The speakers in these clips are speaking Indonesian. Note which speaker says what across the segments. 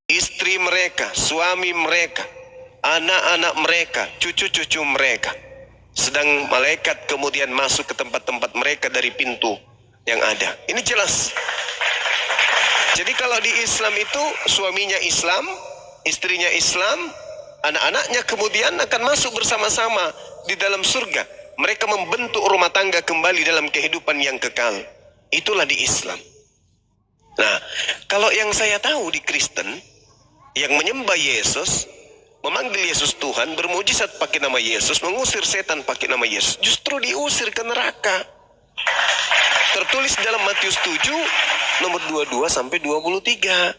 Speaker 1: istri mereka, suami mereka, anak-anak mereka, cucu-cucu mereka. Sedang malaikat kemudian masuk ke tempat-tempat mereka dari pintu yang ada. Ini jelas. Jadi kalau di Islam itu suaminya Islam, istrinya Islam, anak-anaknya kemudian akan masuk bersama-sama di dalam surga. Mereka membentuk rumah tangga kembali dalam kehidupan yang kekal. Itulah di Islam. Nah, kalau yang saya tahu di Kristen, yang menyembah Yesus, memanggil Yesus Tuhan, bermujizat pakai nama Yesus, mengusir setan pakai nama Yesus, justru diusir ke neraka. Tertulis dalam Matius 7 nomor 22 sampai 23.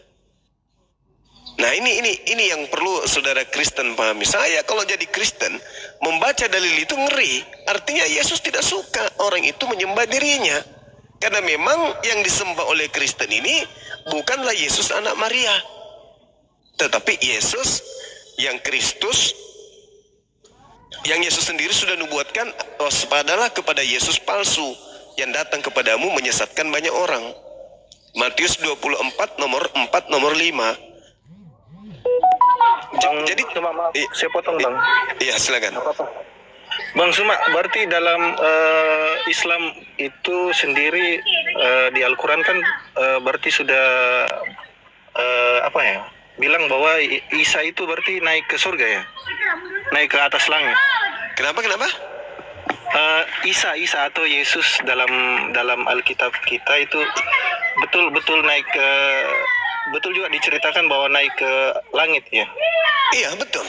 Speaker 1: Nah, ini yang perlu saudara Kristen pahami. Saya kalau jadi Kristen membaca dalil itu ngeri. Artinya Yesus tidak suka orang itu menyembah dirinya. Karena memang yang disembah oleh Kristen ini bukanlah Yesus anak Maria, tetapi Yesus yang Kristus, yang Yesus sendiri sudah nubuatkan, waspadalah kepada Yesus palsu yang datang kepadamu menyesatkan banyak orang. Matius 24 nomor 4 nomor 5.
Speaker 2: Jadi maaf, saya potong Bang.
Speaker 1: Iya silakan.
Speaker 2: Apa-apa. Bang Suma, berarti dalam Islam itu sendiri di Al-Quran kan berarti sudah bilang bahwa Isa itu berarti naik ke surga ya, naik ke atas langit.
Speaker 1: Kenapa?
Speaker 2: Isa atau Yesus dalam Alkitab kita itu betul naik ke, betul juga diceritakan bahwa naik ke langit ya.
Speaker 1: Iya betul.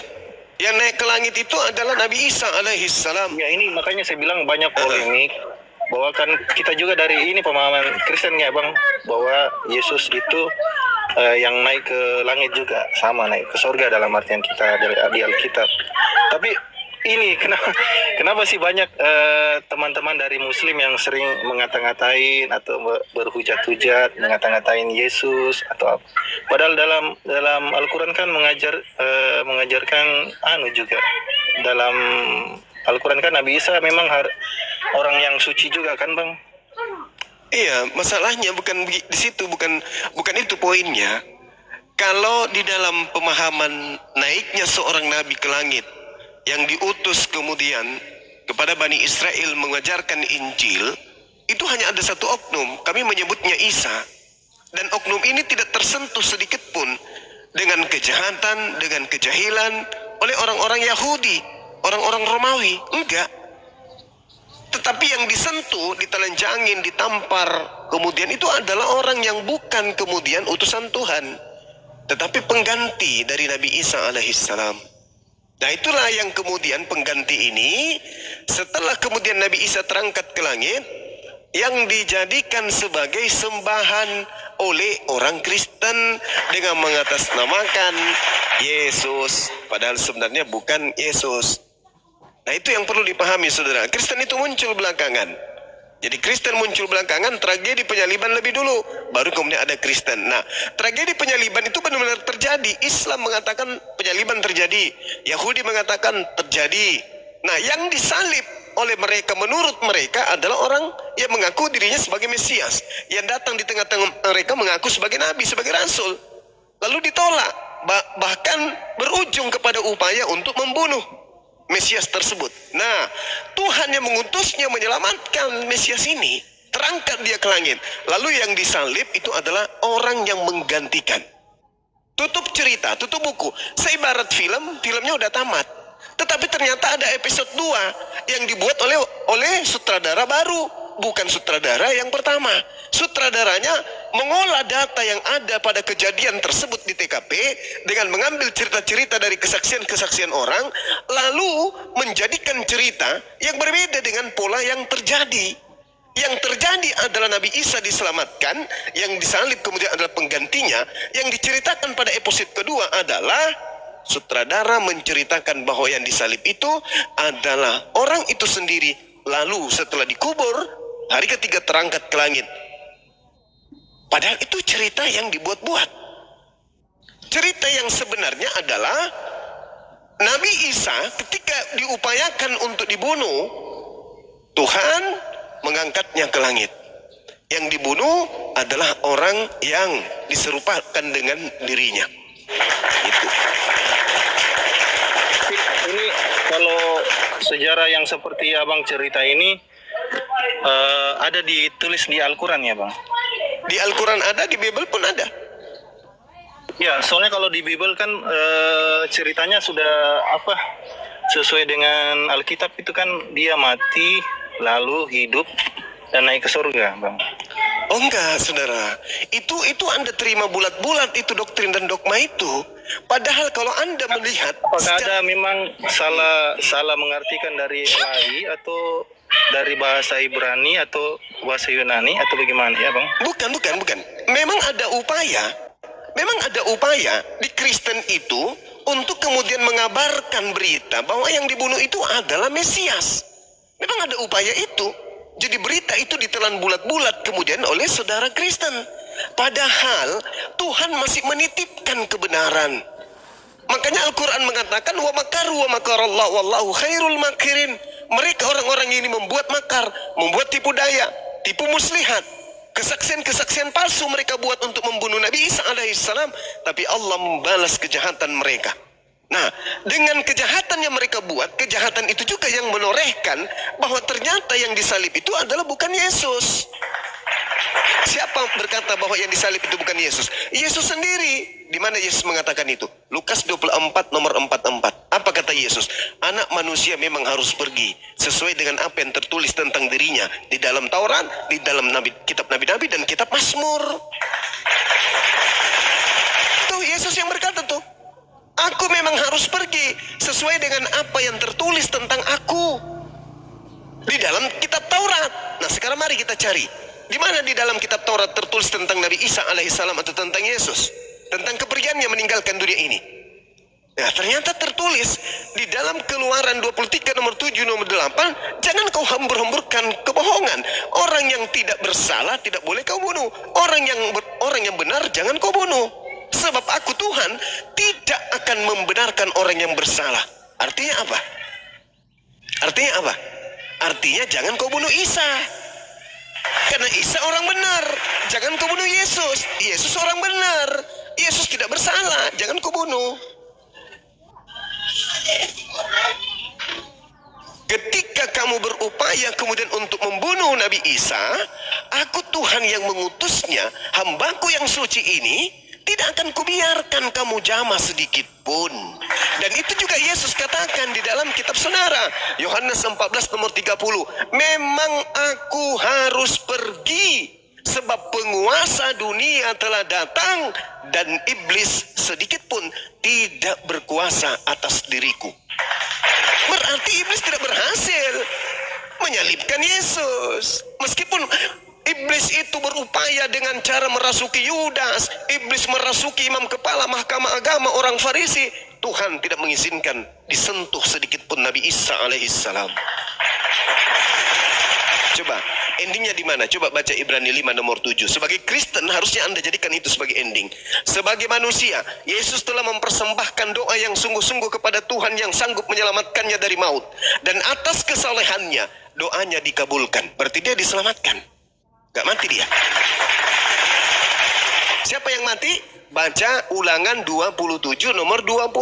Speaker 1: Yang naik ke langit itu adalah Nabi Isa alaihissalam.
Speaker 2: Ya ini makanya saya bilang banyak polemik bahwa kan kita juga dari ini pemahaman Kristen ya Bang, bahwa Yesus itu yang naik ke langit juga sama naik ke surga dalam artian kita di Alkitab. Tapi ini kenapa sih banyak teman-teman dari Muslim yang sering mengata-ngatain atau berhujat-hujat mengata-ngatain Yesus atau apa? Padahal dalam Al-Quran kan mengajarkan juga dalam Al-Quran kan Nabi Isa memang orang yang suci juga kan Bang?
Speaker 1: Iya, masalahnya bukan di situ, bukan itu poinnya. Kalau di dalam pemahaman naiknya seorang nabi ke langit yang diutus kemudian kepada Bani Israel mengajarkan Injil, itu hanya ada satu oknum, kami menyebutnya Isa. Dan oknum ini tidak tersentuh sedikit pun dengan kejahatan, dengan kejahilan oleh orang-orang Yahudi, orang-orang Romawi, enggak. Tetapi yang disentuh, ditelanjangin, ditampar, kemudian itu adalah orang yang bukan kemudian utusan Tuhan, tetapi pengganti dari Nabi Isa alaihissalam. Nah itulah yang kemudian pengganti ini, setelah kemudian Nabi Isa terangkat ke langit, yang dijadikan sebagai sembahan oleh orang Kristen dengan mengatasnamakan Yesus, padahal sebenarnya bukan Yesus. Nah itu yang perlu dipahami saudara. Kristen itu muncul belakangan. Jadi Kristen muncul belakangan, tragedi penyaliban lebih dulu, baru kemudian ada Kristen. Nah, tragedi penyaliban itu benar-benar terjadi. Islam mengatakan penyaliban terjadi, Yahudi mengatakan terjadi. Nah, yang disalib oleh mereka menurut mereka adalah orang yang mengaku dirinya sebagai Mesias, yang datang di tengah-tengah mereka mengaku sebagai nabi, sebagai rasul, lalu ditolak, bahkan berujung kepada upaya untuk membunuh Mesias tersebut. Nah, Tuhan yang mengutusnya menyelamatkan Mesias ini, terangkat dia ke langit. Lalu yang disalib itu adalah orang yang menggantikan. Tutup cerita, tutup buku. Seibarat filmnya udah tamat. Tetapi ternyata ada episode 2 yang dibuat oleh sutradara baru. Bukan sutradara yang pertama. Sutradaranya mengolah data yang ada pada kejadian tersebut di TKP dengan mengambil cerita-cerita dari kesaksian-kesaksian orang, lalu menjadikan cerita yang berbeda dengan pola yang terjadi. Yang terjadi adalah Nabi Isa diselamatkan, yang disalib kemudian adalah penggantinya. Yang diceritakan pada episode kedua adalah sutradara menceritakan bahwa yang disalib itu adalah orang itu sendiri. Lalu setelah dikubur, hari ketiga terangkat ke langit. Padahal itu cerita yang dibuat-buat. Cerita yang sebenarnya adalah Nabi Isa ketika diupayakan untuk dibunuh, Tuhan mengangkatnya ke langit. Yang dibunuh adalah orang yang diserupakan dengan dirinya. Itu.
Speaker 2: Ini kalau sejarah yang seperti abang cerita ini ada ditulis di Al-Quran ya bang?
Speaker 1: Di Al-Quran ada, di Bible pun ada.
Speaker 2: Ya, soalnya kalau di Bible kan ceritanya sudah apa sesuai dengan Alkitab itu kan dia mati lalu hidup dan naik ke surga, bang.
Speaker 1: Oh enggak, saudara. Itu Anda terima bulat-bulat itu doktrin dan dogma itu. Padahal kalau Anda melihat,
Speaker 2: apakah ada memang salah mengartikan dari Ilahi atau dari bahasa Ibrani atau bahasa Yunani atau bagaimana ya, bang?
Speaker 1: Bukan. Memang ada upaya di Kristen itu untuk kemudian mengabarkan berita bahwa yang dibunuh itu adalah Mesias. Memang ada upaya itu. Jadi berita itu ditelan bulat-bulat kemudian oleh saudara Kristen. Padahal Tuhan masih menitipkan kebenaran. Makanya Al-Quran mengatakan wa makaru wa makarallah wallahu khairul makirin. Mereka orang-orang ini membuat makar, membuat tipu daya, tipu muslihat, kesaksian-kesaksian palsu mereka buat untuk membunuh Nabi Isa alaihissalam, tapi Allah membalas kejahatan mereka. Nah, dengan kejahatan yang mereka buat, kejahatan itu juga yang menorehkan bahwa ternyata yang disalib itu adalah bukan Yesus. Siapa berkata bahwa yang disalib itu bukan Yesus? Yesus sendiri. Di mana Yesus mengatakan itu? Lukas 24 nomor 44. Apa kata Yesus? Anak manusia memang harus pergi sesuai dengan apa yang tertulis tentang dirinya di dalam Taurat, di dalam kitab Nabi-Nabi dan kitab Mazmur. Tuh Yesus yang berkata tuh, aku memang harus pergi sesuai dengan apa yang tertulis tentang aku di dalam kitab Taurat. Nah, sekarang mari kita cari di mana di dalam kitab Taurat tertulis tentang Nabi Isa alaihissalam atau tentang Yesus, tentang kepergiannya meninggalkan dunia ini. Nah, ternyata tertulis di dalam Keluaran 23 nomor 7 nomor 8, jangan kau hambur-hamburkan kebohongan. Orang yang tidak bersalah tidak boleh kau bunuh. Orang yang benar jangan kau bunuh. Sebab aku Tuhan tidak akan membenarkan orang yang bersalah. Artinya apa? Artinya jangan kau bunuh Isa. Karena Isa orang benar. Jangan kau bunuh Yesus. Yesus orang benar. Yesus tidak bersalah. Jangan kau bunuh. Ketika kamu berupaya kemudian untuk membunuh Nabi Isa, aku Tuhan yang mengutusnya, hambaku yang suci ini, tidak akan kubiarkan kamu jamah sedikit pun. Dan itu juga Yesus katakan di dalam kitab saudara, Yohanes 14 nomor 30. Memang aku harus pergi, sebab penguasa dunia telah datang, dan iblis sedikit pun tidak berkuasa atas diriku. Berarti iblis tidak berhasil menyalibkan Yesus. Meskipun iblis itu berupaya dengan cara merasuki Yudas, iblis merasuki imam kepala mahkamah agama orang Farisi, Tuhan tidak mengizinkan disentuh sedikit pun Nabi Isa alaihissalam. Coba endingnya di mana? Coba baca Ibrani 5 nomor 7. Sebagai Kristen harusnya Anda jadikan itu sebagai ending. Sebagai manusia, Yesus telah mempersembahkan doa yang sungguh-sungguh kepada Tuhan yang sanggup menyelamatkannya dari maut. Dan atas kesalehannya, doanya dikabulkan. Berarti dia diselamatkan. Gak mati dia. Siapa yang mati? Baca Ulangan 27 nomor 25.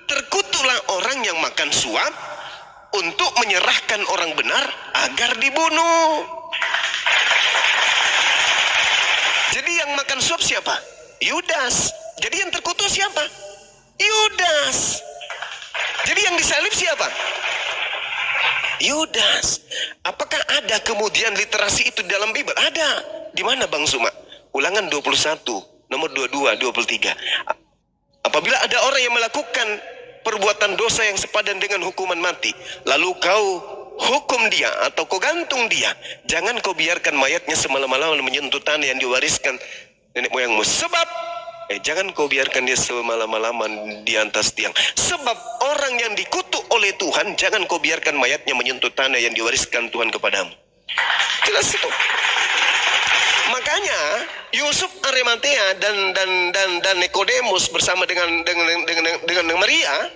Speaker 1: Terkutuklah orang yang makan suap untuk menyerahkan orang benar agar dibunuh. Jadi yang makan suap siapa? Yudas. Jadi yang terkutuk siapa? Yudas. Jadi yang disalib siapa? Yudas. Apakah ada kemudian literasi itu dalam Bible? Ada. Di mana Bang Suma? Ulangan 21 nomor 22 23. Apabila ada orang yang melakukan perbuatan dosa yang sepadan dengan hukuman mati, lalu kau hukum dia atau kau gantung dia, jangan kau biarkan mayatnya semalam-malam menyentuh tanah yang diwariskan nenek moyangmu. Sebab jangan kau biarkan dia semalam-malaman di atas tiang. Sebab orang yang dikutuk oleh Tuhan, jangan kau biarkan mayatnya menyentuh tanah yang diwariskan Tuhan kepadamu. Jelas itu. Makanya Yusuf Arimatea dan Nikodemus bersama dengan Maria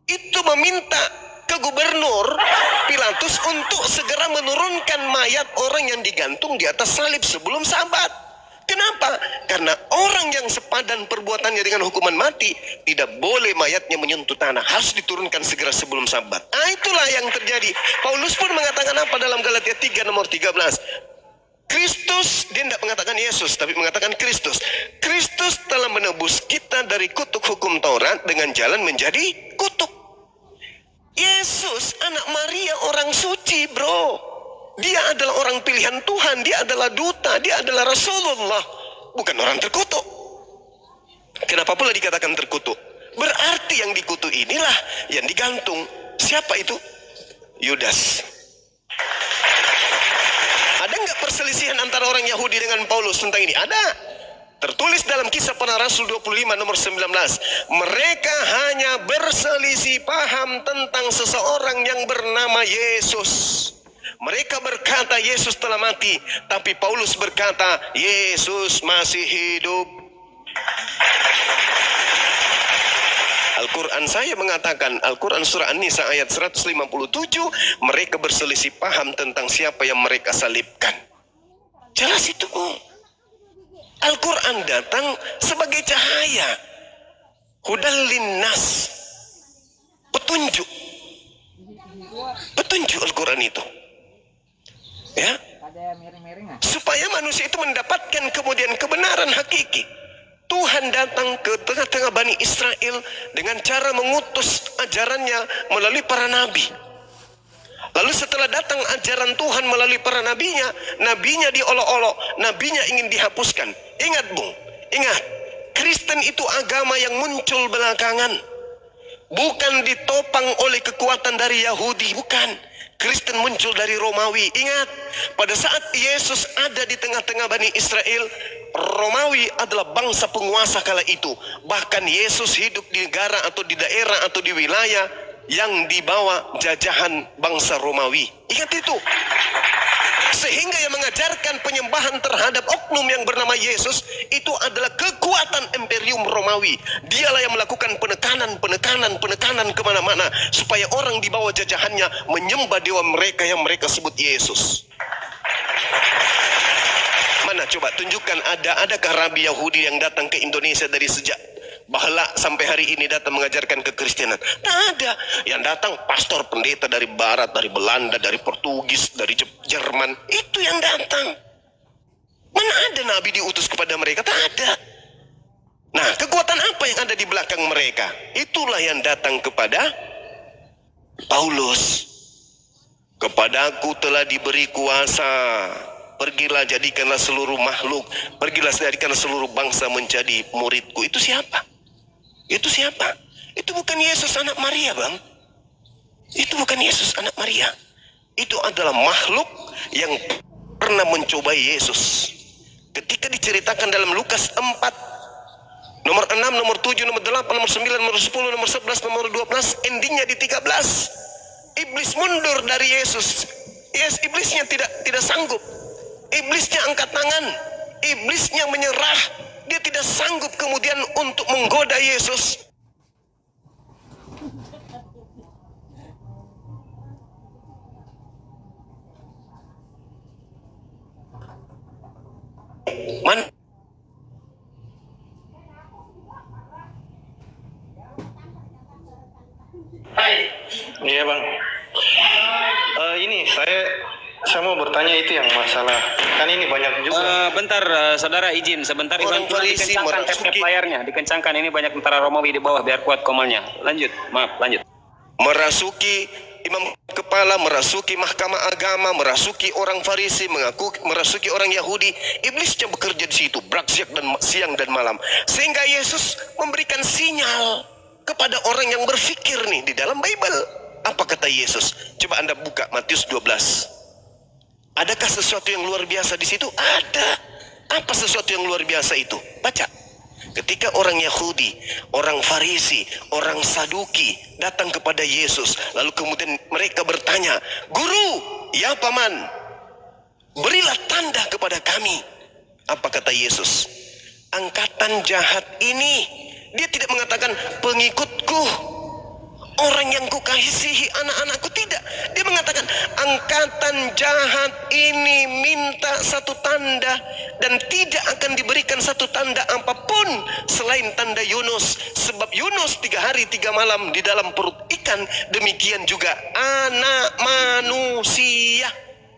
Speaker 1: itu meminta ke gubernur Pilatus untuk segera menurunkan mayat orang yang digantung di atas salib sebelum Sabat. Kenapa? Karena orang yang sepadan perbuatannya dengan hukuman mati, tidak boleh mayatnya menyentuh tanah. Harus diturunkan segera sebelum Sabat. Itulah yang terjadi. Paulus pun mengatakan apa dalam Galatia 3 nomor 13? Kristus, dia tidak mengatakan Yesus, tapi mengatakan Kristus. Kristus telah menebus kita dari kutuk hukum Taurat dengan jalan menjadi kutuk. Yesus, anak Maria, orang suci, bro. Dia adalah orang pilihan Tuhan, dia adalah duta, dia adalah Rasulullah, bukan orang terkutuk. Kenapa pula dikatakan terkutuk? Berarti yang dikutuk inilah yang digantung. Siapa itu? Yudas. Ada nggak perselisihan antara orang Yahudi dengan Paulus tentang ini? Ada. Tertulis dalam Kisah Para Rasul 25 nomor 19. Mereka hanya berselisih paham tentang seseorang yang bernama Yesus. Mereka berkata Yesus telah mati, tapi Paulus berkata Yesus masih hidup. Al-Quran saya mengatakan, Al-Quran surah An-Nisa ayat 157, mereka berselisih paham tentang siapa yang mereka salibkan. Jelas itu, Bu. Al-Quran datang sebagai cahaya, hudal linnas, petunjuk. Petunjuk Al-Quran itu. Ya, supaya manusia itu mendapatkan kemudian kebenaran hakiki. Tuhan datang ke tengah-tengah Bani Israel dengan cara mengutus ajarannya melalui para nabi. Lalu setelah datang ajaran Tuhan melalui para nabinya, nabinya diolok-olok, nabinya ingin dihapuskan. Ingat, Bung, ingat, Kristen itu agama yang muncul belakangan, bukan ditopang oleh kekuatan dari Yahudi, bukan. Kristen muncul dari Romawi. Ingat, pada saat Yesus ada di tengah-tengah Bani Israel, Romawi adalah bangsa penguasa kala itu. Bahkan Yesus hidup di negara atau di daerah atau di wilayah yang dibawa jajahan bangsa Romawi. Ingat itu. Sehingga yang mengajarkan penyembahan terhadap oknum yang bernama Yesus itu adalah kekuatan imperium Romawi. Dialah yang melakukan penekanan kemana-mana supaya orang di bawah jajahannya menyembah dewa mereka yang mereka sebut Yesus. Mana coba tunjukkan, adakah rabi Yahudi yang datang ke Indonesia dari sejak bahla sampai hari ini datang mengajarkan kekristenan? Tak ada. Yang datang pastor pendeta dari barat, dari Belanda, dari Portugis, dari Jerman. Itu yang datang. Mana ada nabi diutus kepada mereka? Tak ada. Nah, kekuatan apa yang ada di belakang mereka? Itulah yang datang kepada Paulus. Kepadaku telah diberi kuasa. Pergilah jadikanlah seluruh makhluk, pergilah jadikanlah seluruh bangsa menjadi muridku. Itu siapa? Itu siapa? Itu bukan Yesus anak Maria, Bang. Itu bukan Yesus anak Maria. Itu adalah makhluk yang pernah mencobai Yesus. Ketika diceritakan dalam Lukas 4, nomor 6, nomor 7, nomor 8, nomor 9, nomor 10, nomor 11, nomor 12, endingnya di 13. Iblis mundur dari Yesus. Yes, iblisnya tidak sanggup. Iblisnya angkat tangan, iblisnya menyerah. Dia tidak sanggup kemudian untuk menggoda Yesus.
Speaker 2: Iya, Bang. Ini saya mau bertanya itu yang masalah, kan ini banyak juga.
Speaker 3: Bentar, saudara izin sebentar,
Speaker 1: Orang
Speaker 3: Ivan,
Speaker 1: Farisi
Speaker 3: dikencangkan tap layarnya, dikencangkan, ini banyak tentara Romawi di bawah biar kuat komalnya. Lanjut, maaf, lanjut.
Speaker 1: Merasuki imam kepala, merasuki mahkamah agama, merasuki orang Farisi, merasuki orang Yahudi. Iblisnya bekerja di situ, berak siang dan malam. Sehingga Yesus memberikan sinyal kepada orang yang berpikir nih di dalam Bible. Apa kata Yesus? Coba Anda buka Matius 12. Adakah sesuatu yang luar biasa di situ? Ada. Apa sesuatu yang luar biasa itu? Baca. Ketika orang Yahudi, orang Farisi, orang Saduki datang kepada Yesus, lalu kemudian mereka bertanya, "Guru, ya paman, berilah tanda kepada kami." Apa kata Yesus? Angkatan jahat ini, dia tidak mengatakan pengikutku, orang yang kukasihi anak-anakku. Tidak. Dia mengatakan angkatan jahat ini minta satu tanda, dan tidak akan diberikan satu tanda apapun selain tanda Yunus. Sebab Yunus 3 hari 3 malam di dalam perut ikan, demikian juga anak manusia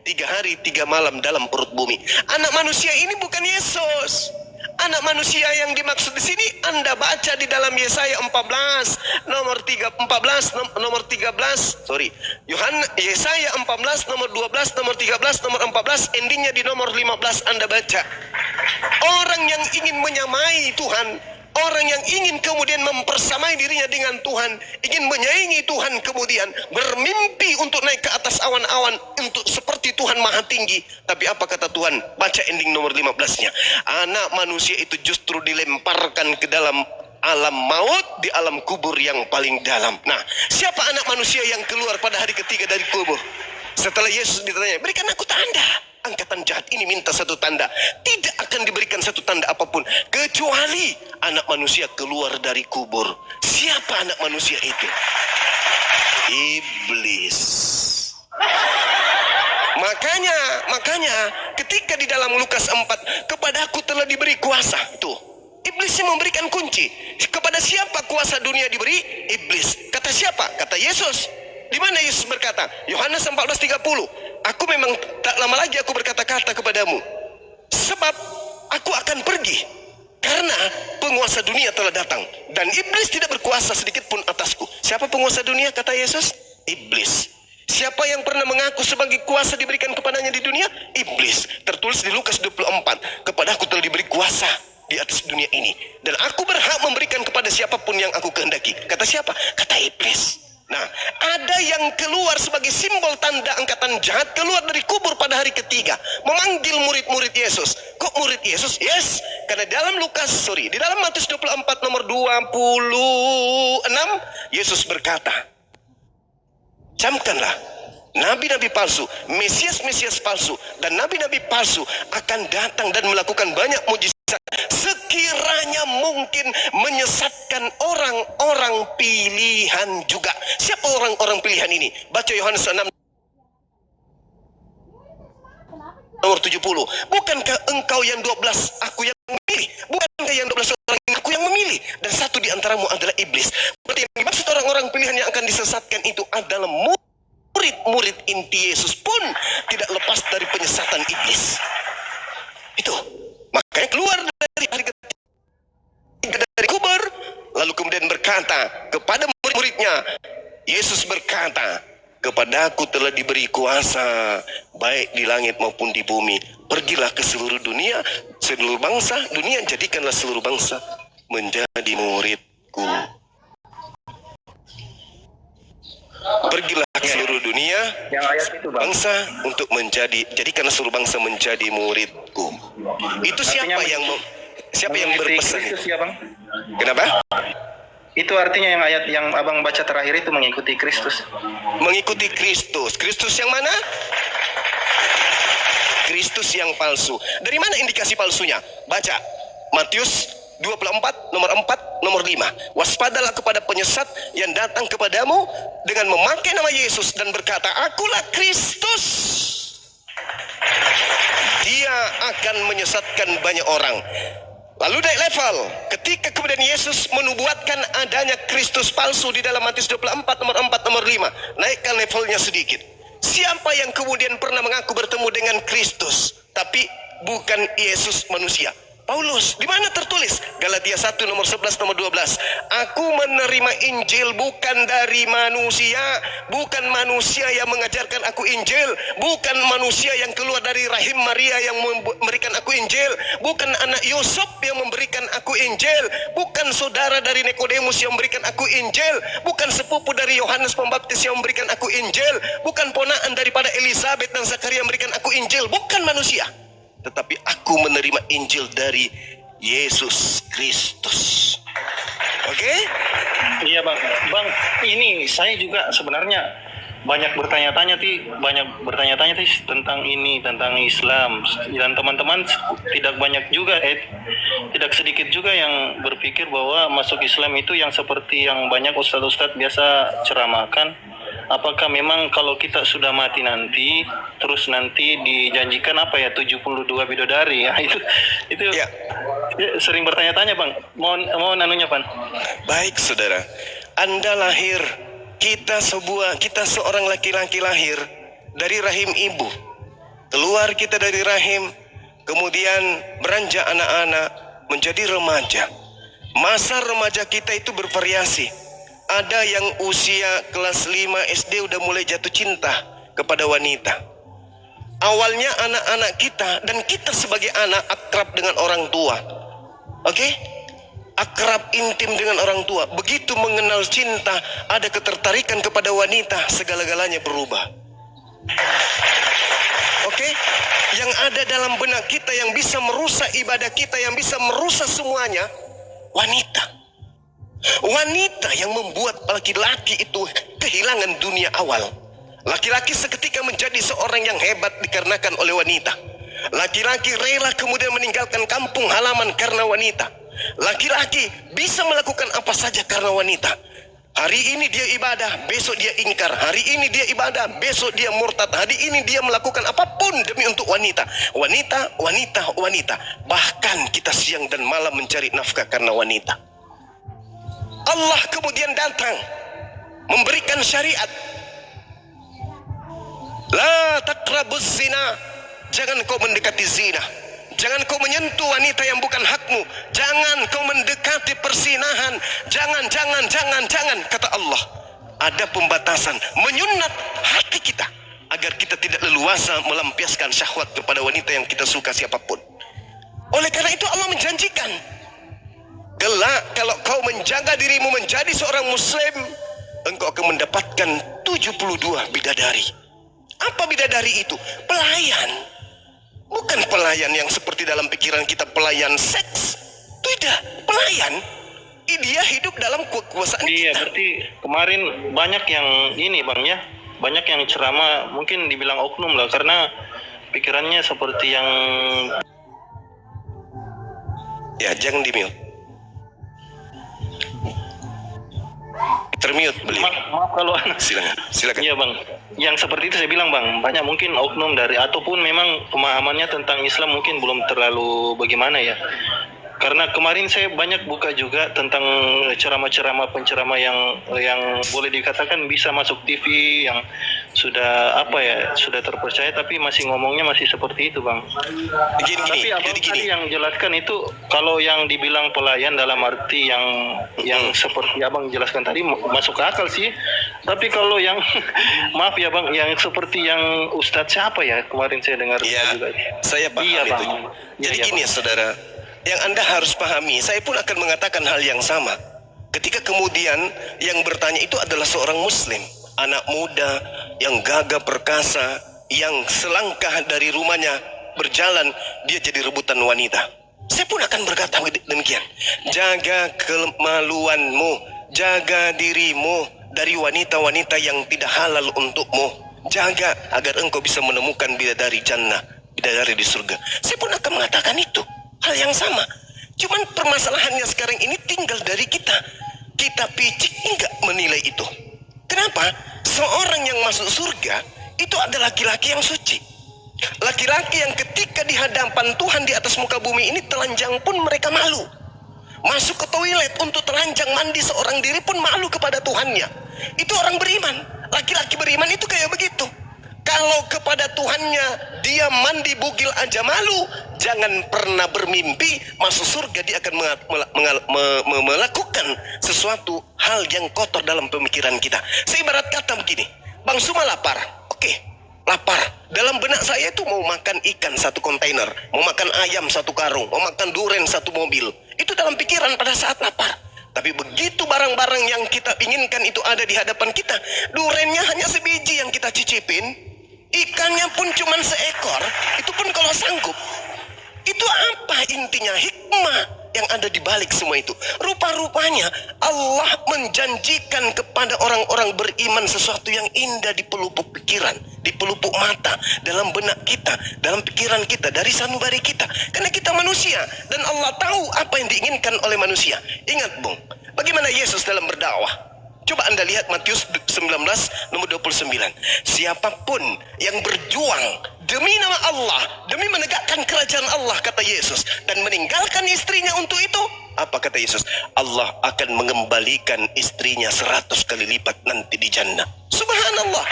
Speaker 1: 3 hari 3 malam dalam perut bumi. Anak manusia ini bukan Yesus. Anak manusia yang dimaksud di sini Anda baca di dalam Yesaya 14 nomor 13, Yesaya 14 nomor 12, nomor 13, nomor 14, endingnya di nomor 15 Anda baca. Orang yang ingin menyamai Tuhan, orang yang ingin kemudian mempersamai dirinya dengan Tuhan, ingin menyaingi Tuhan, kemudian bermimpi untuk naik ke atas awan-awan, untuk seperti Tuhan Maha Tinggi. Tapi apa kata Tuhan? Baca ending nomor 15-nya. Anak manusia itu justru dilemparkan ke dalam alam maut, di alam kubur yang paling dalam. Nah, siapa anak manusia yang keluar pada hari ketiga dari kubur? Setelah Yesus ditanya, berikan aku tanda. Angkatan jahat ini minta satu tanda. Tidak akan diberikan satu tanda apapun, kecuali anak manusia keluar dari kubur. Siapa anak manusia itu? Iblis. Makanya ketika di dalam Lukas 4, kepadaku telah diberi kuasa. Tuh, iblis yang memberikan kunci. Kepada siapa kuasa dunia diberi? Iblis. Kata siapa? Kata Yesus. Di mana Yesus berkata? Yohanes 14:30. Aku memang tak lama lagi aku berkata-kata kepadamu, sebab aku akan pergi, karena penguasa dunia telah datang, dan iblis tidak berkuasa sedikit pun atasku. Siapa penguasa dunia? Kata Yesus, iblis. Siapa yang pernah mengaku sebagai kuasa diberikan kepadanya di dunia? Iblis. Tertulis di Lukas 24, kepadaku telah diberi kuasa di atas dunia ini, dan aku berhak memberikan kepada siapapun yang aku kehendaki. Kata siapa? Kata iblis. Nah, ada yang keluar sebagai simbol tanda angkatan jahat, keluar dari kubur pada hari ketiga, memanggil murid-murid Yesus. Kok murid Yesus? Yes, karena di dalam Matius 24 nomor 26, Yesus berkata, camkanlah, nabi-nabi palsu, Mesias-Mesias palsu, dan nabi-nabi palsu akan datang dan melakukan banyak mujizat, sekiranya mungkin menyesatkan orang-orang pilihan juga. Siapa orang-orang pilihan ini? Baca Yohanes 6 nomor 70. Bukankah engkau yang 12 aku yang memilih? Bukankah yang 12 orang ini aku yang memilih? Dan satu di antaramu adalah iblis. Berarti yang dimaksud orang-orang pilihan yang akan disesatkan itu adalah murid-murid inti Yesus pun tidak lepas dari penyesatan iblis. Itu. Makanya keluar dari hari ketiga dari kubur, lalu kemudian berkata kepada murid-muridnya, Yesus berkata, kepadaku telah diberi kuasa baik di langit maupun di bumi. Pergilah ke seluruh dunia, seluruh bangsa dunia, jadikanlah seluruh bangsa menjadi muridku. Pergilah ke seluruh dunia,
Speaker 2: Yang ayat itu, Bang.
Speaker 1: bangsa untuk jadikanlah seluruh bangsa menjadi muridku. Itu siapa
Speaker 2: Artinya
Speaker 1: yang berpesan
Speaker 2: Kristus,
Speaker 1: itu?
Speaker 2: ya, Bang?
Speaker 1: Kenapa?
Speaker 2: Itu artinya yang ayat yang Abang baca terakhir itu mengikuti Kristus.
Speaker 1: Mengikuti Kristus. Kristus yang mana? Kristus yang palsu. Dari mana indikasi palsunya? Baca Matius 24 nomor 4 nomor 5. Waspadalah kepada penyesat yang datang kepadamu dengan memakai nama Yesus dan berkata, akulah Kristus. Dia akan menyesatkan banyak orang. Lalu naik level, ketika kemudian Yesus menubuatkan adanya Kristus palsu di dalam Matius 24 nomor 4 nomor 5, naikkan levelnya sedikit. Siapa yang kemudian pernah mengaku bertemu dengan Kristus tapi bukan Yesus manusia? Paulus. Di mana tertulis? Galatia 1 nomor 11 nomor 12. Aku menerima Injil bukan dari manusia, bukan manusia yang mengajarkan aku Injil, bukan manusia yang keluar dari rahim Maria yang memberikan aku Injil, bukan anak Yusuf yang memberikan aku Injil, bukan saudara dari Nikodemus yang memberikan aku Injil, bukan sepupu dari Yohanes Pembaptis yang memberikan aku Injil, bukan ponaan daripada Elizabeth dan Zakaria yang memberikan aku Injil, bukan manusia. Tetapi aku menerima Injil dari Yesus Kristus. Oke?
Speaker 2: Iya, Bang. Bang, ini saya juga sebenarnya banyak bertanya-tanya tentang ini, tentang Islam, dan teman-teman tidak sedikit juga yang berpikir bahwa masuk Islam itu yang seperti yang banyak ustadz-ustadz biasa ceramahkan. Apakah memang kalau kita sudah mati nanti, terus nanti dijanjikan 72 bidadari? Ya, itu
Speaker 1: Ya.
Speaker 2: sering bertanya-tanya, Bang. Mohon anunya, Pan.
Speaker 1: Baik saudara, Anda lahir, kita seorang laki-laki lahir dari rahim ibu. Keluar kita dari rahim, kemudian beranjak anak-anak, menjadi remaja. Masa remaja kita itu bervariasi. Ada yang usia kelas 5 SD udah mulai jatuh cinta kepada wanita. Awalnya anak-anak kita dan kita sebagai anak akrab dengan orang tua. Oke? Akrab intim dengan orang tua. Begitu mengenal cinta, ada ketertarikan kepada wanita, segala-galanya berubah. Oke? Yang ada dalam benak kita yang bisa merusak ibadah kita, yang bisa merusak semuanya, wanita. Wanita yang membuat laki-laki itu kehilangan dunia awal. Laki-laki seketika menjadi seorang yang hebat dikarenakan oleh wanita. Laki-laki rela kemudian meninggalkan kampung halaman karena wanita. Laki-laki bisa melakukan apa saja karena wanita. Hari ini dia ibadah, besok dia ingkar. Hari ini dia ibadah, besok dia murtad. Hari ini dia melakukan apapun demi untuk wanita. Wanita, wanita, wanita. Bahkan kita siang dan malam mencari nafkah karena wanita. Allah kemudian datang memberikan syariat. La taqrabuz zina. Jangan kau mendekati zina. Jangan kau menyentuh wanita yang bukan hakmu. Jangan kau mendekati persinahan. Jangan. Kata Allah, ada pembatasan, menyunat hati kita agar kita tidak leluasa melampiaskan syahwat kepada wanita yang kita suka siapapun. Oleh karena itu Allah menjanjikan, kelak kalau kau menjaga dirimu menjadi seorang muslim, engkau akan mendapatkan 72 bidadari. Apa bidadari itu? Pelayan. Bukan pelayan yang seperti dalam pikiran kita pelayan seks. Tidak, pelayan. Dia hidup dalam kekuasaan
Speaker 2: Iya,
Speaker 1: kita.
Speaker 2: berarti kemarin banyak yang ini, Bang, ya. Banyak yang ceramah, mungkin dibilang oknum lah, karena pikirannya seperti yang...
Speaker 1: Ya, jangan di-mute. Termute beliau.
Speaker 2: Maaf kalau...
Speaker 1: Silakan.
Speaker 2: Iya, Bang. Yang seperti itu saya bilang, Bang, banyak mungkin oknum dari, ataupun memang pemahamannya tentang Islam mungkin belum terlalu bagaimana ya. Karena kemarin saya banyak buka juga tentang ceramah-ceramah penceramah yang boleh dikatakan bisa masuk TV, yang sudah sudah terpercaya, tapi masih ngomongnya masih seperti itu, Bang. Tapi abang tadi yang jelaskan itu, kalau yang dibilang pelayan dalam arti yang seperti abang jelaskan tadi masuk ke akal sih. Tapi kalau yang maaf ya, Bang, yang seperti yang Ustadz siapa ya kemarin saya dengar juga.
Speaker 1: Saya paham
Speaker 2: Iya,
Speaker 1: itu.
Speaker 2: Bang.
Speaker 1: Jadi
Speaker 2: Iya,
Speaker 1: gini ya, saudara, yang Anda harus pahami, saya pun akan mengatakan hal yang sama. Ketika kemudian yang bertanya itu adalah seorang muslim, anak muda yang gagah perkasa, yang selangkah dari rumahnya berjalan, dia jadi rebutan wanita. Saya pun akan berkata demikian. Jaga kemaluanmu, jaga dirimu dari wanita-wanita yang tidak halal untukmu. Jaga agar engkau bisa menemukan bidadari jannah, bidadari di surga. Saya pun akan mengatakan itu. Hal yang sama. Cuman permasalahannya sekarang ini tinggal dari kita. Kita picik enggak menilai itu. Kenapa? Seorang yang masuk surga itu adalah laki-laki yang suci. Laki-laki yang ketika di hadapan Tuhan di atas muka bumi ini telanjang pun mereka malu. Masuk ke toilet untuk telanjang mandi seorang diri pun malu kepada Tuhannya. Itu orang beriman. Laki-laki beriman itu kayak begitu. Kalau kepada Tuhannya dia mandi bugil aja malu, jangan pernah bermimpi masuk surga dia akan melakukan sesuatu hal yang kotor dalam pemikiran kita. Seibarat kata begini, Bang Suma lapar, oke, lapar. Dalam benak saya itu mau makan ikan 1 kontainer, mau makan ayam 1 karung, mau makan durian 1 mobil. Itu dalam pikiran pada saat lapar. Tapi begitu barang-barang yang kita inginkan itu ada di hadapan kita, duriannya hanya sebiji yang kita cicipin, ikannya pun cuma seekor, itu pun kalau sanggup. Itu apa intinya? Hikmah. yang ada di balik semua itu. Rupa-rupanya Allah menjanjikan kepada orang-orang beriman sesuatu yang indah di pelupuk pikiran, di pelupuk mata, dalam benak kita, dalam pikiran kita, dari sanubari kita. Karena kita manusia dan Allah tahu apa yang diinginkan oleh manusia. Ingat Bung, bagaimana Yesus dalam berdakwah? Coba Anda lihat Matius 19 nomor 29. Siapapun yang berjuang demi nama Allah, demi menegakkan kerajaan Allah, kata Yesus, dan meninggalkan istrinya untuk itu, apa kata Yesus? Allah akan mengembalikan istrinya 100 kali lipat nanti di jannah. Subhanallah.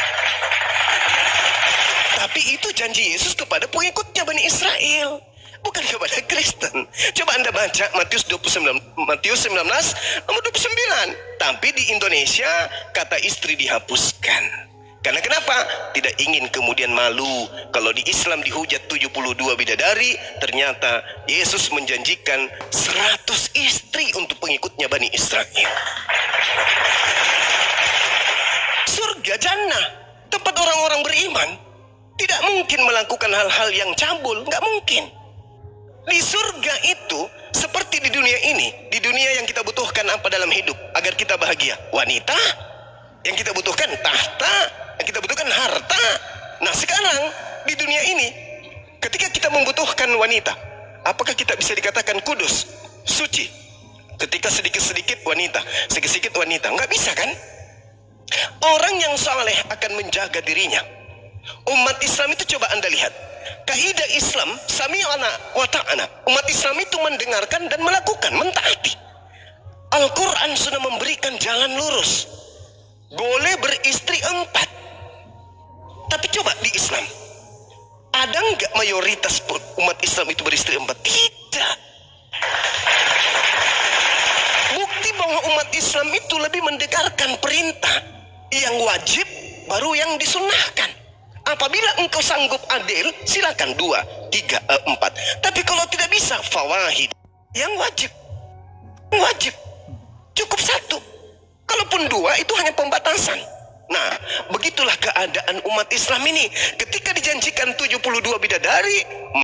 Speaker 1: Tapi itu janji Yesus kepada pengikutnya Bani Israel, bukan kepada Kristen. Coba Anda baca Matius 19 nomor 29. Tapi di Indonesia kata istri dihapuskan. Karena kenapa? Tidak ingin kemudian malu kalau di Islam dihujat 72 bidadari, ternyata Yesus menjanjikan 100 istri untuk pengikutnya Bani Israel. Surga jannah, tempat orang-orang beriman, tidak mungkin melakukan hal-hal yang cabul, nggak mungkin. Di surga itu seperti di dunia ini, di dunia yang kita butuhkan apa dalam hidup agar kita bahagia? Wanita. Yang kita butuhkan tahta, yang kita butuhkan harta. Nah sekarang di dunia ini, ketika kita membutuhkan wanita, apakah kita bisa dikatakan kudus, suci? Ketika sedikit-sedikit wanita, sedikit-sedikit wanita, nggak bisa kan? Orang yang saleh akan menjaga dirinya. Umat Islam itu coba Anda lihat, kaidah Islam sami'ana wa ta'ana. Umat Islam itu mendengarkan dan melakukan, mentaati. Al-Quran sudah memberikan jalan lurus, boleh beristri 4. Tapi coba di Islam, ada nggak mayoritas umat Islam itu beristri 4? Tidak. Bukti bahwa umat Islam itu lebih mendengarkan perintah yang wajib baru yang disunnahkan. Apabila engkau sanggup adil, silakan 2, 3, 4. Tapi kalau tidak bisa, fawahid, yang wajib. Wajib. Cukup 1. Kalaupun 2, itu hanya pembatasan. Nah, begitulah keadaan umat Islam ini. Ketika dijanjikan 72 bidadari,